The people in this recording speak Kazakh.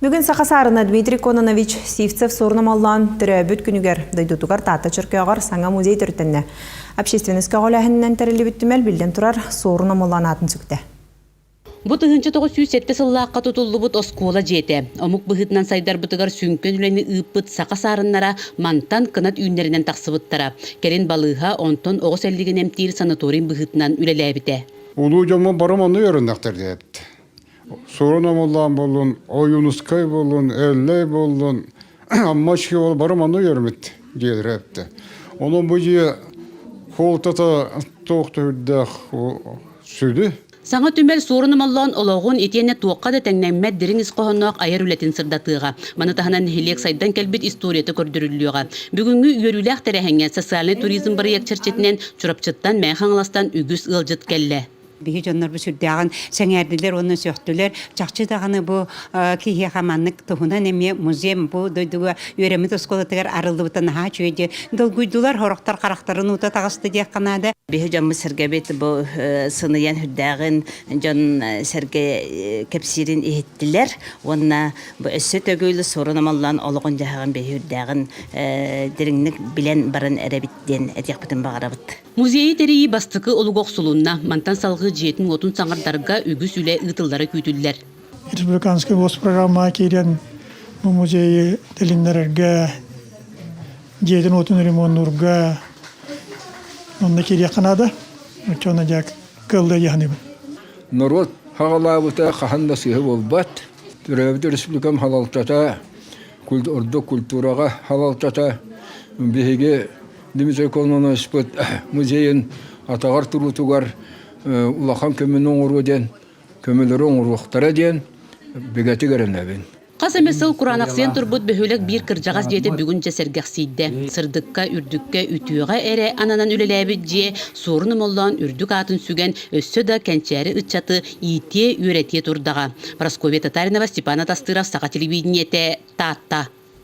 Бүгін Сақасарына Дмитрий Кононович Сивцев сорнамаллан түрәбіт күнігер дайдутугар тата чыркыягар саңа музей түртінне. Общественность кағолаһыннан тәрілі бүттімәл білден тұрар сорнамаллан атын сүкті. Бұ 1907 сыллаққа тұтылды бұт оскола жеті. Омық бұғытынан сайдар бұтығар сүнкен үләні ұппыт Сақасарыннара мантан қынат үйіндерінен тақсыбыттара. Керен балыға онтон оғыс әлдіген әмтейір санаторин бұғытынан үлеләбіте. Улуу жамма бараманны өріндақтар дейіпті. Sorunamollan bolun, oyunuskay bolun, elle bolun, ammaçki ol baramanda görmüt diyedir hepti. Onun bu diye koltata toğtuğda südü. Саңа түмел сорунамаллан олоғын етене туаққа да тәңнәммәт дирин исқоғыннақ айар үлетін сырдатыға. Манытағынан хелек сайдан кәлбет историяты көрдіріліға. Бүгінгі үйеріләқ тәрәхәңген социальный туризм барыяк чырчетінен чұрапчыттан мәйхаңластан үгіс ылжыт кәлі. Биһи жоннор бу сүрдәгән сәңәрдиләр оны сөктүләр чакчы даганы бу кихе хаманнык тухуна неме музей бу дойдуга өремит оскола тегер арылды бутан ха чөйде дылгуйдулар хорактар карактарын ута тагысты дия канада биһи жаммы сергебет бу сыныян хүддәгән жон серге кепсирин ихтиләр онна бу эссе төгөйле сорунамаллан олыгын жаган биһи хүддәгән дириңник билен барын эребиттен этек бутын багарабыт. Музейі терейі бастықы олуғық сұлуына мантан салғы жетін отын саңардарға үгіс үлі ұтылдары күйтілдер. Республиканский госпрограмма кейден музейі тіліндерге, жетін отын ремонтурға, онда кейде қанады, өтчоны жақ қылды яғны бұл. Народ хағалабыта қаханда сүйі болбат, түрәбіті республикам халалтата, орды культураға халалтата, бейге Дмитрий Кононович музейін атағар тұрутуғар улахан көмінің ұруден, көмілері ұңыруқтары ден бігәті көрінәбін. Қасымесіл Құранақсен тұрбыт бөхөлік бір кіржағас деті бүгін жесергек сейді. Сырдыққа, үрдікке, ütüға әрі ананан үлеләбіт же сорыным олан үрдік атын сүген өссі да кәнчәрі ұтчаты ите үйрете тұрдаға. Прасковия Татаринова, Степана Тастыров, Сақа телевидениеті, Тата.